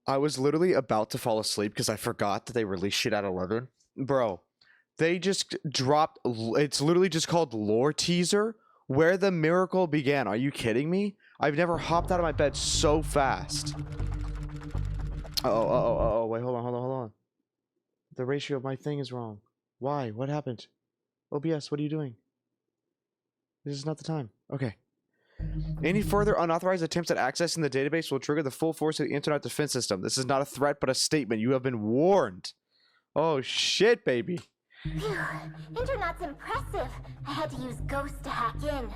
I was literally about to fall asleep because I forgot that they released shit at 11. Bro, they just dropped... It's literally just called Lore Teaser, Where the Miracle Began. Are you kidding me? I've never hopped out of my bed so fast. Uh-oh. Wait, hold on. The ratio of my thing is wrong. Why? What happened? OBS, what are you doing? This is not the time. Okay. Any further unauthorized attempts at accessing the database will trigger the full force of the Internet Defense System. This is not a threat, but a statement. You have been warned. Oh, shit, baby. Phew. Internet's impressive. I had to use Ghost to hack in.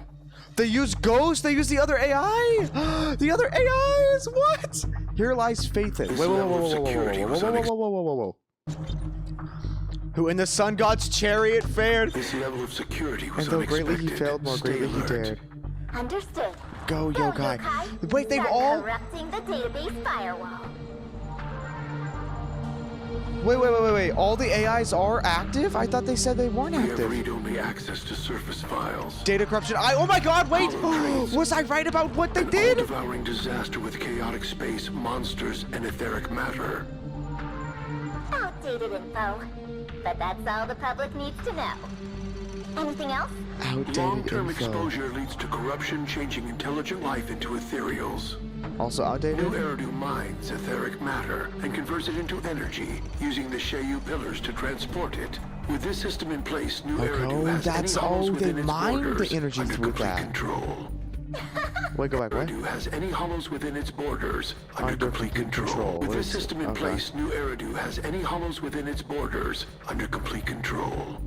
They use Ghost? They use the other AI? The other AIs? What? Here lies faith in. Whoa. Who in the sun god's chariot fared? This level of security was and though greatly he unexpected. failed, more Stay greatly he alert. dared. Understood. Go, yokai. Wait, they've Start all... corrupting the database firewall. Wait. All the AIs are active? I thought they said they weren't We have active. read-only access to surface files. Data corruption. Oh my god, wait! Was I right about what they did? Devouring disaster with chaotic space, monsters, and etheric matter. Outdated info. But that's all the public needs to know. Anything else? Outdated Long-term info. exposure leads to corruption, changing intelligent life into ethereals. Also outdated? New Eridu mines etheric matter and converts it into energy, using the Shayu pillars to transport it. With this system in place, New Eridu has that's any hollows they within its mine the borders energy under through complete that. control. Wait, go back, what? Eridu has any hollows within its borders under complete control. With What this is it? system in Okay. place, New Eridu has any hollows within its borders under complete control.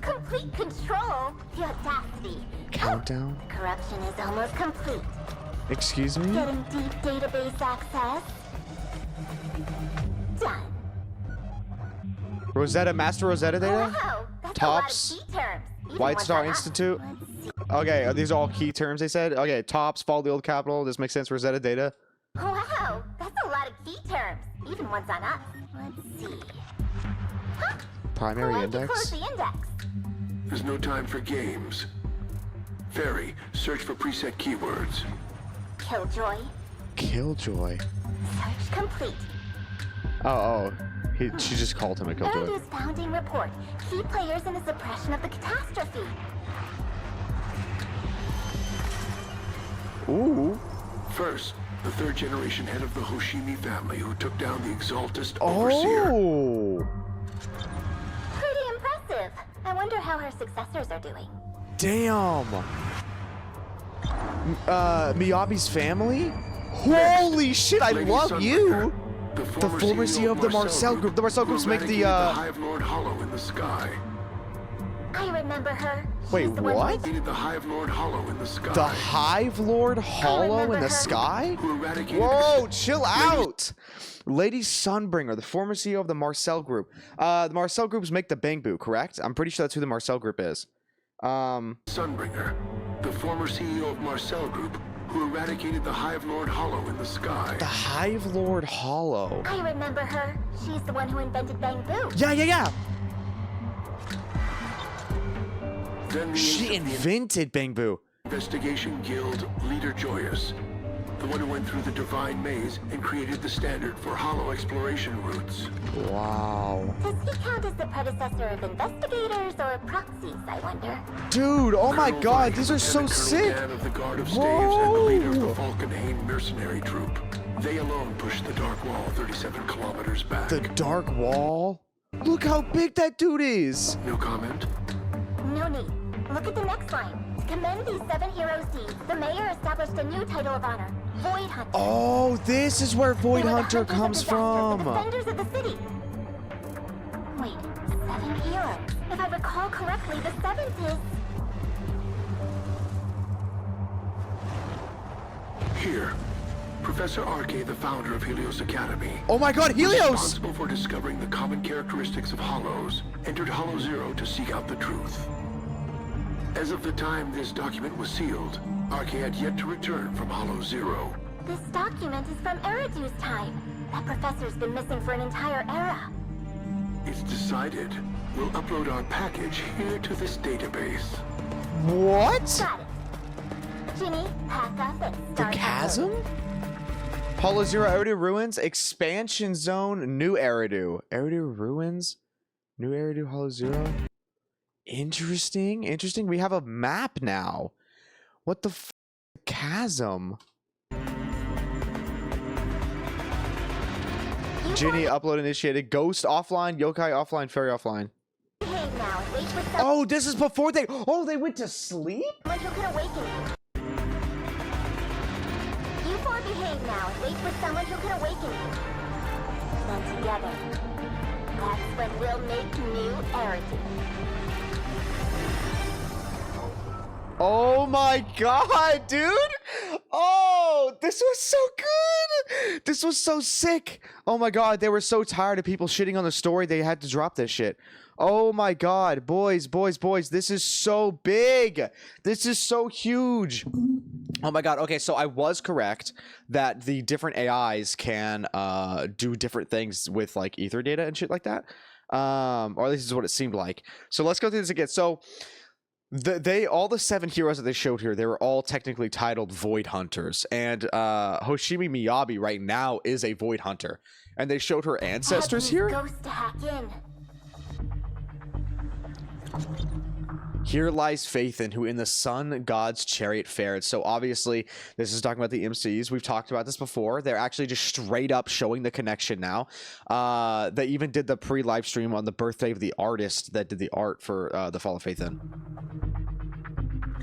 Complete control? The audacity. Countdown? Corruption is almost complete. Excuse me? Getting deep database access. Done. Rosetta, Master Rosetta data? Wow, that's Tops. a lot of key terms. Even White ones Star on us. Institute? Let's see. Okay, are these all key terms they said? Okay, tops, follow the old capital. This makes sense. Rosetta data. Wow, that's a lot of key terms. Even ones on us. Let's see. Huh? Primary Why did you index. close the index? There's no time for games. Fairy, search for preset keywords. Killjoy. Killjoy. Search complete. She just called him a Killjoy. Eridu's founding report. Key players in the suppression of the catastrophe. Ooh. First, the third-generation head of the Hoshimi family who took down the Exaltist Overseer. Oh. Pretty impressive. I wonder how her successors are doing. Damn. Miyabi's family? Holy shit, I Lady love Sunbreaker, you! The The former CEO of the Marcel Group. The Marcel Groups make the, the Hive Lord Hollow in the sky. I remember her. Wait, She's the one who what? Created the Hive Lord Hollow in the sky. The Hive Lord Hollow in remember the her. sky? Who eradicated Whoa, the... chill out! Lady Sunbringer, the former CEO of the Marcel Group. The Marcel Groups make the Bangbu, correct? I'm pretty sure that's who the Marcel Group is. Sunbringer, the former CEO of Marcel Group, who eradicated the Hive Lord Hollow in the sky. The Hive Lord Hollow. I remember her. She's the one who invented Bangbu. Yeah. Then the She ace of the invented Bangbu. Investigation Guild leader Joyous, the one who went through the Divine Maze and created the standard for hollow exploration routes. Wow. Does he count as the predecessor of investigators or proxies, I wonder? Dude, oh my Colonel god, Vike, these are so Lieutenant sick. Colonel Dan of the Guard of Staves and the leader of Whoa. the Falkenhayn mercenary troop. They alone pushed the Dark Wall 37 kilometers back. The Dark Wall? Look how big that dude is. No comment? No need. Look at the next line. To commend these 7 heroes' deeds, the mayor established a new title of honor, Void Hunter. Oh, this is where Void They were the Hunter hunters of comes disaster, from. The defenders of the city. Wait, 7 heroes. If I recall correctly, the 7th is... Here, Professor Arke, the founder of Helios Academy, Oh my god, Helios! responsible for discovering the common characteristics of hollows, entered Hollow Zero to seek out the truth. As of the time this document was sealed, Arke had yet to return from Hollow Zero. This document is from Eridu's time. That professor's been missing for an entire era. It's decided. We'll upload our package here to this database. What? Got it. Ginny, pack up and The start chasm? Hollow Zero, Eridu Ruins, Expansion Zone, New Eridu. Eridu Ruins, New Eridu, Hollow Zero. Interesting, interesting. We have a map now. What the f? Chasm. Ginny, upload initiated. Ghost offline, Yokai offline, Fairy offline. Behave now and wait for some Oh, this is before they... Oh, they went to sleep? someone who can awaken you. You four behave now and wait for someone who can awaken you. Then together, that's when we'll make new Eridu. Oh my god, dude! Oh, this was so good! This was so sick! Oh my god, they were so tired of people shitting on the story, they had to drop this shit. Oh my god, boys, this is so big! This is so huge! Oh my god, okay, so I was correct that the different AIs can do different things with like ether data and shit like that. Or at least this is what it seemed like. So let's go through this again. So all the 7 heroes that they showed here, they were all technically titled Void Hunters, and Hoshimi Miyabi right now is a Void Hunter, and they showed her ancestors Have these here. ghosts to hack in. Here lies Phaethon, who in the sun god's chariot fared. So obviously, this is talking about the MCs. We've talked about this before. They're actually just straight up showing the connection now. They even did the pre-live stream on the birthday of the artist that did the art for the Fall of Phaethon.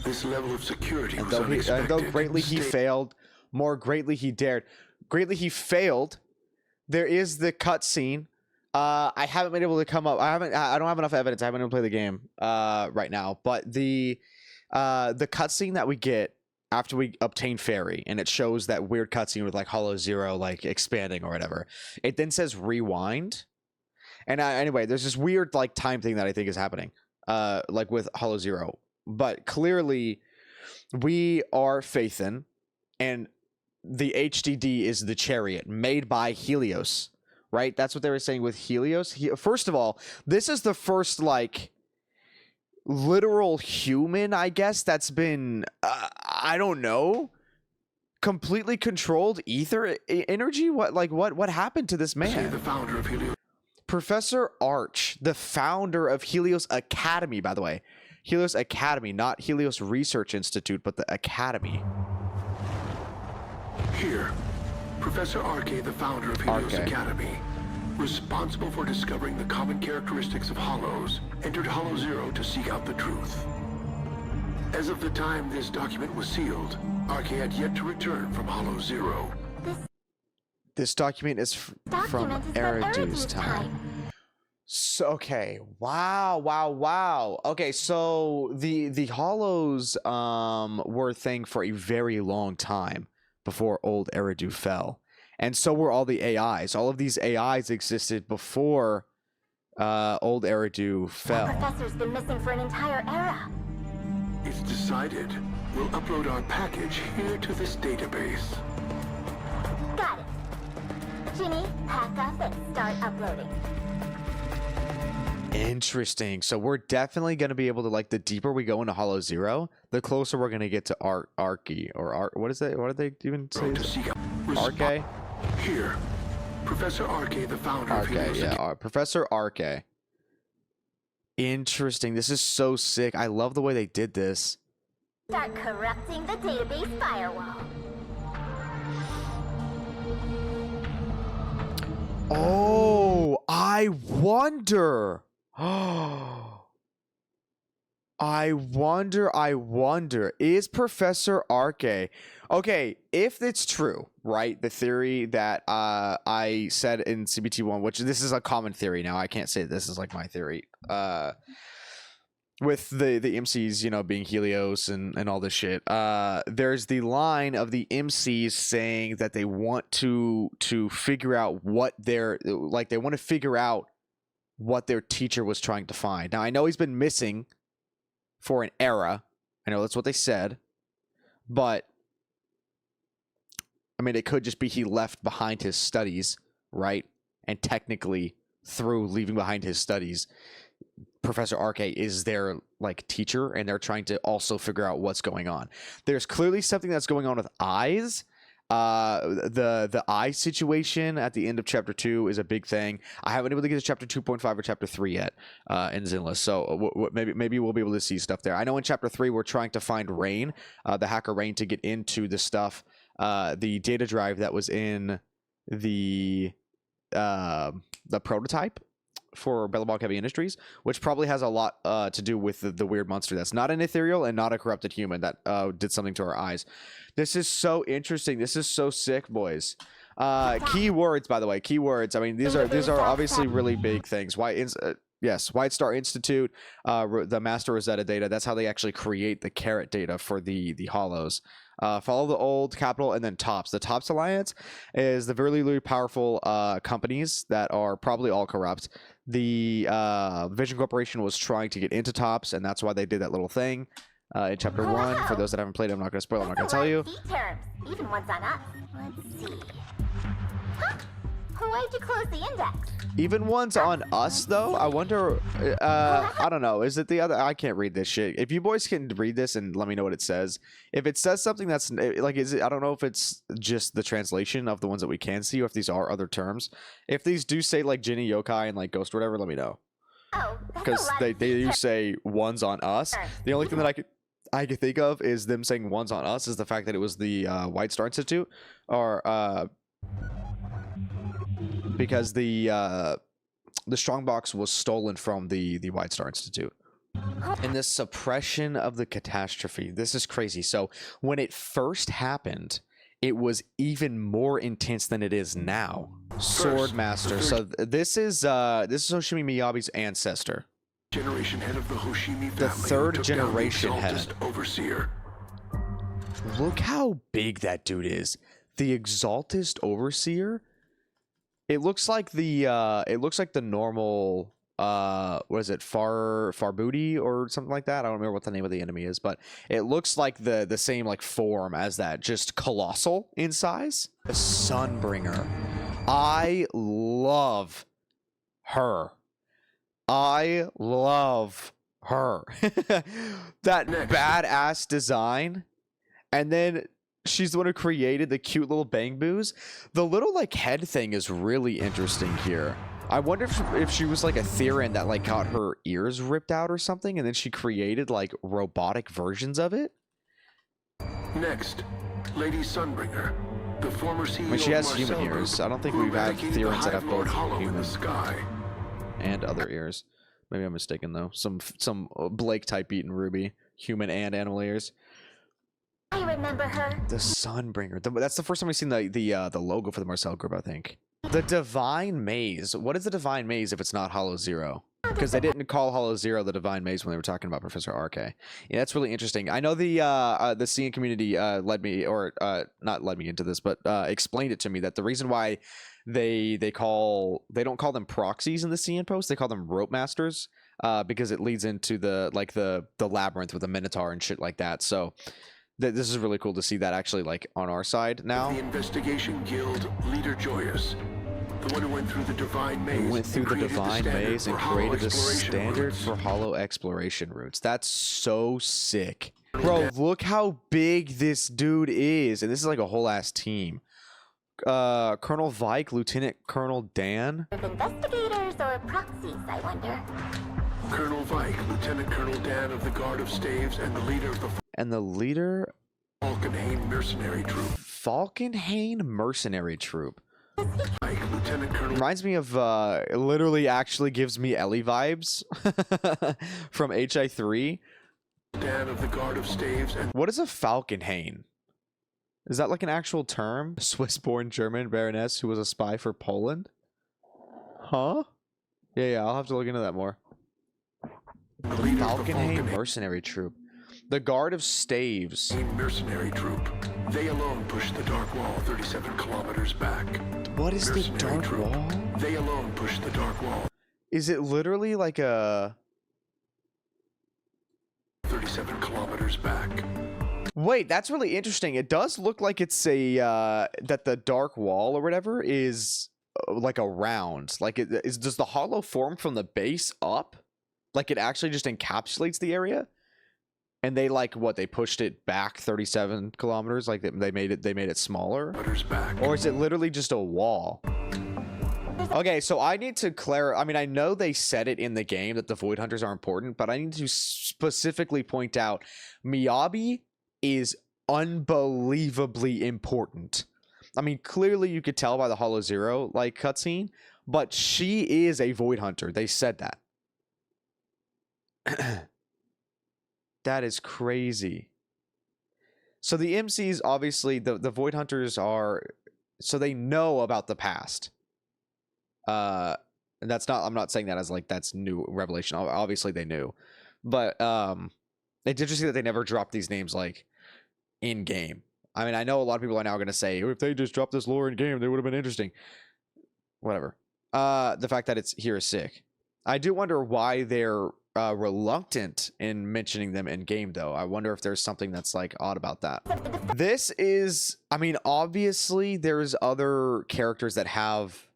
This level of security And was unexpected. though greatly he failed, more greatly he dared. Greatly he failed. There is the cutscene. I haven't been able to come up. I don't have enough evidence. I haven't even played the game right now. But the cutscene that we get after we obtain Fairy, and it shows that weird cutscene with like Hollow Zero like expanding or whatever. It then says rewind. And anyway, there's this weird like time thing that I think is happening, like with Hollow Zero. But clearly, we are Phaethon, and the HDD is the chariot made by Helios. Right? That's what they were saying with Helios. First of all, this is the first, like, literal human, I guess, that's been, I don't know, completely controlled ether energy? What happened to this man? The founder of Helios. Professor Arch, the founder of Helios Academy, by the way. Helios Academy, not Helios Research Institute, but the Academy. Here, Professor Arke, the founder of Helios Academy, responsible for discovering the common characteristics of Hollows, entered Hollow Zero to seek out the truth. As of the time this document was sealed, Arke had yet to return from Hollow Zero. This document is from Eridu's time. So, okay. Wow. Okay, so the Hollows were a thing for a very long time before old Eridu fell. And so were all the AIs. All of these AIs existed before old Eridu fell. The professor's been missing for an entire era. It's decided. We'll upload our package here to this database. Got it. Ginny, pack up and start uploading. Interesting. So we're definitely going to be able to, like, the deeper we go into Hollow Zero, the closer we're going to get to Arky or what is it? What did they even say? Arke? Here, Professor Arke, the founder of Helios. Yeah, Professor Arke. Interesting. This is so sick. I love the way they did this. Start corrupting the database firewall. Oh, I wonder. I wonder. Is Professor Arke... Okay, if it's true, right, the theory that I said in CBT1, which this is a common theory now, I can't say this is like my theory, with the MCs, you know, being Helios and all this shit, there's the line of the MCs saying that they want to figure out what their, like, they want to figure out what their teacher was trying to find. Now, I know he's been missing for an era. I know that's what they said, but I mean, it could just be he left behind his studies, right? And technically, through leaving behind his studies, Professor Arke is their, like, teacher, and they're trying to also figure out what's going on. There's clearly something that's going on with eyes. The eye situation at the end of chapter 2 is a big thing. I haven't been able to get to chapter 2.5 or chapter 3 yet in Zenless, so maybe we'll be able to see stuff there. I know in chapter 3 we're trying to find Rain, the hacker Rain, to get into the stuff, the data drive that was in the prototype for Bellabog Heavy Industries, which probably has a lot to do with the weird monster that's not an ethereal and not a corrupted human that did something to our eyes. This is so interesting. This is so sick, boys. Keywords, by the way, keywords. I mean, these are obviously really big things. Yes, White Star Institute, the Master Rosetta data. That's how they actually create the carrot data for the Hollows. Follow the old capital and then Tops. The Tops Alliance is the very, very powerful companies that are probably all corrupt. The Vision Corporation was trying to get into Tops, and that's why they did that little thing in chapter 1. For those that haven't played, I'm not going to spoil. I'm not going to tell you. Terms, even ones on us. Let's see. Huh? Why'd you close the index? Even ones on us, though? I wonder, I don't know. Is it the other? I can't read this shit. If you boys can read this and let me know what it says. If it says something that's, like, I don't know if it's just the translation of the ones that we can see or if these are other terms. If these do say, like, Jinny, Yokai, and, like, Ghost or whatever, let me know. Oh, because they do say ones on us. The only thing that I could think of is them saying ones on us is the fact that it was the White Star Institute, or because the strongbox was stolen from the White Star Institute. And the suppression of the catastrophe. This is crazy. So when it first happened, it was even more intense than it is now. Swordmaster. So this is Hoshimi Miyabi's ancestor. Generation head of the Hoshimi family. The third took down generation the head. Exaltist Overseer. Look how big that dude is. The Exaltist Overseer. It looks like the normal what is it, Farbudi or something like that. I don't remember what the name of the enemy is, but it looks like the same like form as that, just colossal in size. The Sunbringer. I love her. I love her. That badass design. And then she's the one who created the cute little bang boos. The little like head thing is really interesting here. I wonder if she was like a Theron that like got her ears ripped out or something, and then she created like robotic versions of it. Next, Lady Sunbringer, the former CEO. I mean, she has of human Marcel ears. Group, I don't think who we've had eradicated Therons the that have Hive Lord both Hollow in human the sky. and other ears. Maybe I'm mistaken though. Some Blake type beaten Ruby, human and animal ears. I remember her. The Sunbringer. That's the first time we've seen the logo for the Marcel Group, I think. The Divine Maze. What is the Divine Maze if it's not Hollow Zero? Because they didn't call Hollow Zero the Divine Maze when they were talking about Professor RK. Yeah, that's really interesting. I know the CN community led me, or not led me into this, but explained it to me that the reason why they don't call them proxies in the CN post, they call them rope masters, because it leads into the labyrinth with the Minotaur and shit like that. So this is really cool to see that actually like on our side now. The Investigation Guild leader Joyous, the one who went through the Divine Maze. Went through the Divine Maze and created the standard for Hollow exploration routes. That's so sick. Bro, look how big this dude is. And this is like a whole ass team. Colonel Vike, Lieutenant Colonel Dan. Investigators or proxies, I wonder. Colonel Vike, Lieutenant Colonel Dan of the Guard of Staves, and the leader of the Falkenhayn Mercenary Troop. Falkenhayn Mercenary Troop. Vike, Lieutenant Colonel. Reminds me of, literally actually gives me Ellie vibes from HI3. Dan of the Guard of Staves, and what is a Falkenhayn? Is that like an actual term? Swiss-born German baroness who was a spy for Poland? Huh? Yeah, I'll have to look into that more. the leader of the Falkenhayn Mercenary Troop. The Guard of Staves. Mercenary Troop. They alone push the Dark Wall 37 kilometers back. What is the Mercenary Dark Troop. Wall? They alone push the Dark Wall Is it literally like a... 37 kilometers back. Wait, that's really interesting. It does look like it's a, that the Dark Wall or whatever is like a round. Like, does the hollow form from the base up? Like, it actually just encapsulates the area? and they like what, they pushed it back 37 kilometers, like they made it smaller, Back. or is it literally just a wall? Okay, so I need to clarify. I mean, I know they said it in the game that the Void Hunters are important, but I need to specifically point out Miyabi is unbelievably important. I mean, clearly you could tell by the Hollow Zero like cutscene, but she is a Void Hunter. They said that. That is crazy. So the MCs, obviously, the Void Hunters are, so they know about the past. And that's not, I'm not saying that as like that's new revelation. Obviously they knew, but it's interesting that they never dropped these names like in game. I mean, I know a lot of people are now going to say, if they just dropped this lore in game, they would have been interesting. Whatever. The fact that it's here is sick. I do wonder why they're reluctant in mentioning them in game, though. I wonder if there's something that's like odd about that. This is, I mean, obviously there's other characters that have,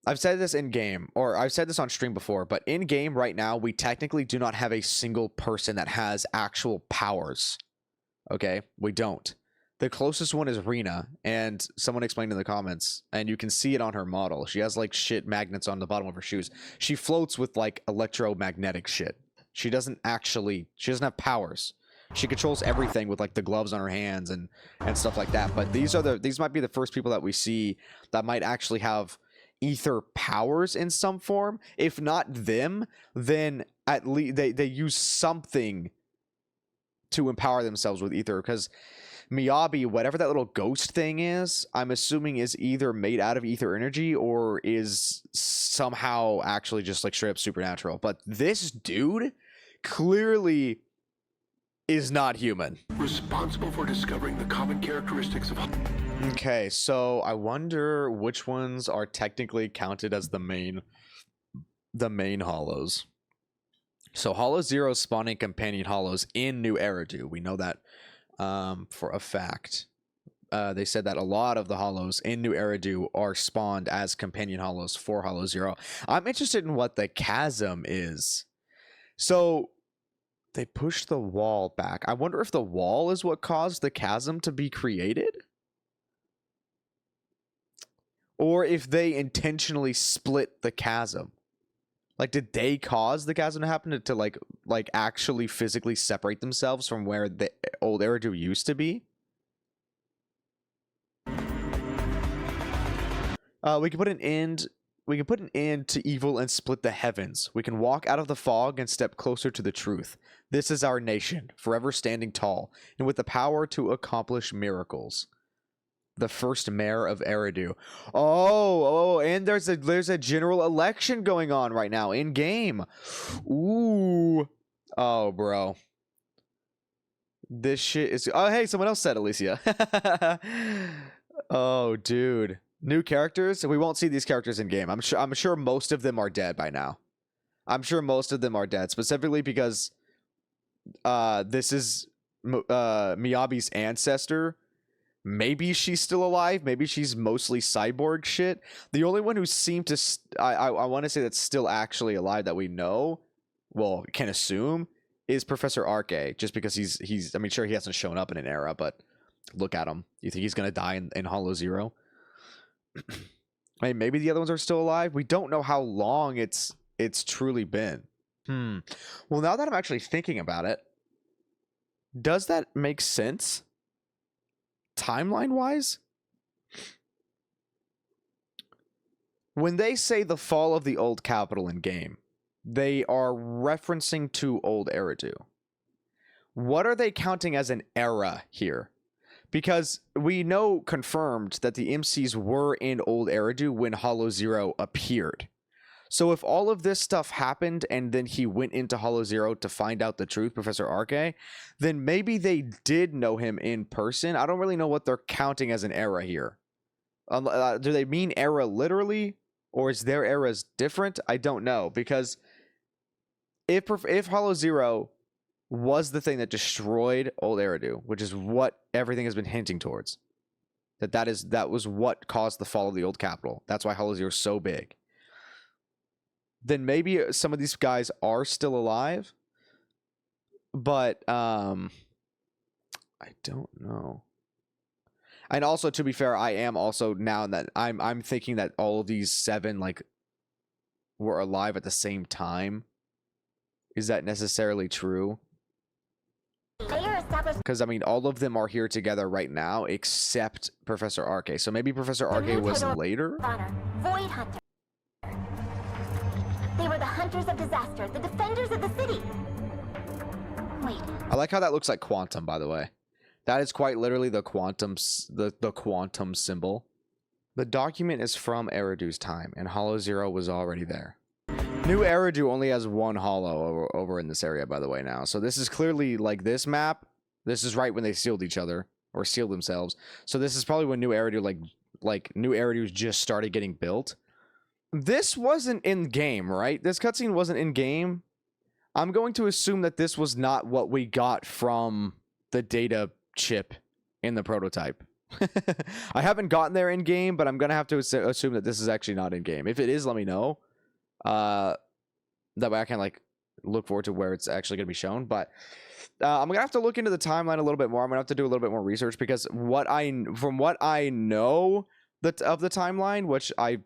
I've said this in game, or I've said this on stream before, but in game right now, we technically do not have a single person that has actual powers. Okay, we don't. The closest one is Rena, and someone explained in the comments, and you can see it on her model. She has like shit magnets on the bottom of her shoes. She floats with like electromagnetic shit. She doesn't have powers. She controls everything with like the gloves on her hands and stuff like that. But these might be the first people that we see that might actually have ether powers in some form. If not them, then at least they use something to empower themselves with ether, because Miyabi, whatever that little ghost thing is, I'm assuming is either made out of ether energy or is somehow actually just like straight up supernatural. But this dude clearly is not human. Responsible for discovering the common characteristics of... Okay, so I wonder which ones are technically counted as the main hollows. So Hollow Zero spawning companion hollows in New Eridu. We know that for a fact. They said that a lot of the hollows in New Eridu are spawned as companion hollows for Hollow Zero. I'm interested in what the chasm is. So they pushed the wall back. I wonder if the wall is what caused the chasm to be created? Or if they intentionally split the chasm. Like, did they cause the chasm to happen to like actually physically separate themselves from where the old Eridu used to be? We can put an end to evil and split the heavens. We can walk out of the fog and step closer to the truth. This is our nation, forever standing tall, and with the power to accomplish miracles. The first mayor of Eridu. Oh, and there's a general election going on right now in game. Ooh. Oh, bro. This shit is... Oh, hey, someone else said Alicia. Oh, dude. New characters? We won't see these characters in game. I'm sure most of them are dead by now. I'm sure most of them are dead, specifically because this is Miyabi's ancestor. Maybe she's still alive. Maybe she's mostly cyborg shit. The only one who seemed to... I want to say that's still actually alive that we know, well, can assume, is Professor Arke. Just because he's... I mean, sure, he hasn't shown up in an era, but look at him. You think he's going to die in Hollow Zero? I mean, maybe the other ones are still alive. We don't know how long it's truly been. Well, now that I'm actually thinking about it, does that make sense? Timeline-wise? When they say the fall of the old capital in game, they are referencing to old Eridu. What are they counting as an era here? Because we know confirmed that the MCs were in old Eridu when Hollow Zero appeared. So if all of this stuff happened and then he went into Hollow Zero to find out the truth, Professor Arke, then maybe they did know him in person. I don't really know what they're counting as an era here. Do they mean era literally? Or is their eras different? I don't know. Because if Hollow Zero was the thing that destroyed old Eridu, which is what everything has been hinting towards, that was what caused the fall of the old capital. That's why Hollow Zero is so big. Then maybe some of these guys are still alive. but I don't know. And also, to be fair, I am also now that I'm thinking that all of these 7 like were alive at the same time. Is that necessarily true? Because I mean, all of them are here together right now, except Professor Arke. So maybe Professor Arke was later. Void Hunter. They were the hunters of disaster, the defenders of the city. Wait. I like how that looks like quantum, by the way. That is quite literally the quantum symbol. The document is from Eridu's time, and Hollow Zero was already there. New Eridu only has 1 hollow over in this area, by the way, now. So this is clearly, like, this map. This is right when they sealed each other, or sealed themselves. So this is probably when New Eridu, like New Eridu just started getting built. This wasn't in-game, right? This cutscene wasn't in-game. I'm going to assume that this was not what we got from the data chip in the prototype. I haven't gotten there in-game, but I'm going to have to assume that this is actually not in-game. If it is, let me know. That way I can, like, look forward to where it's actually going to be shown. But I'm going to have to look into the timeline a little bit more. I'm going to have to do a little bit more research, because from what I know of the timeline, which I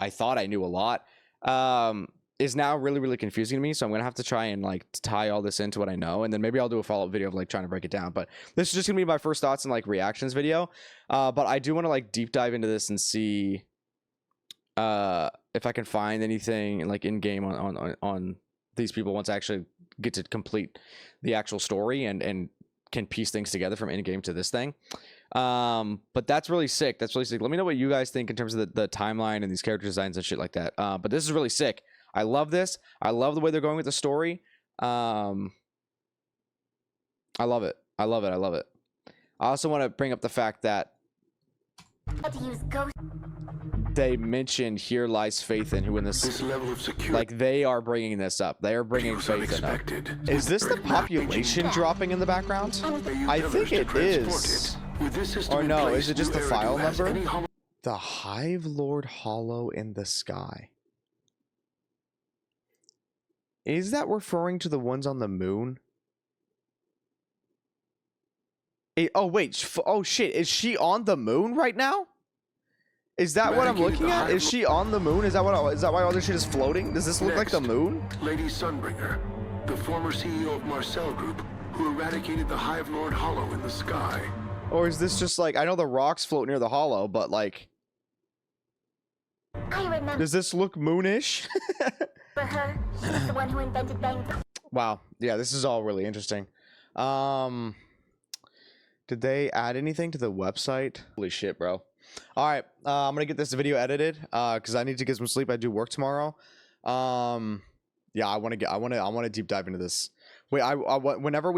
thought I knew a lot, is now really, really confusing to me. So I'm going to have to try and, like, tie all this into what I know. And then maybe I'll do a follow-up video of, like, trying to break it down. But this is just going to be my first thoughts and, like, reactions video. But I do want to, like, deep dive into this and see if I can find anything, like, in-game on these people once I actually get to complete the actual story and can piece things together from in-game to this thing. But that's really sick. That's really sick. Let me know what you guys think in terms of the timeline and these character designs and shit like that. But this is really sick. I love this. I love the way they're going with the story. I love it. I love it. I love it. I also want to bring up the fact that they mentioned Here Lies Faith in, who in this level of security, like, they are bringing this up. They are bringing Faith in up. Is this the population dropping in the background? I think it is. Or no, is it just the file number? The Hive Lord Hollow in the sky. Is that referring to the ones on the moon? Oh, wait. Oh, shit. Is she on the moon right now? Is that what I'm looking at? Is she on the moon? Is that why all this shit is floating? Does this look like the moon? Lady Sunbringer, the former CEO of Marcel Group, who eradicated the Hive Lord Hollow in the sky. Or is this just like, I know the rocks float near the hollow, but like, I remember. does this look moonish? For her, she's the one who invented Bang. Wow. Yeah, this is all really interesting. Did they add anything to the website? Holy shit, bro. All right, I'm gonna get this video edited because I need to get some sleep. I do work tomorrow. Yeah, I want to deep dive into this. Wait, whenever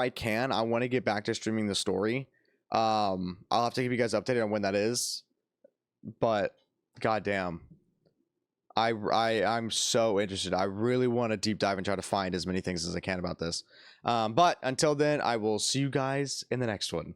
I can, I want to get back to streaming the story. I'll have to keep you guys updated on when that is. But goddamn, I'm so interested. I really want to deep dive and try to find as many things as I can about this. But until then, I will see you guys in the next one.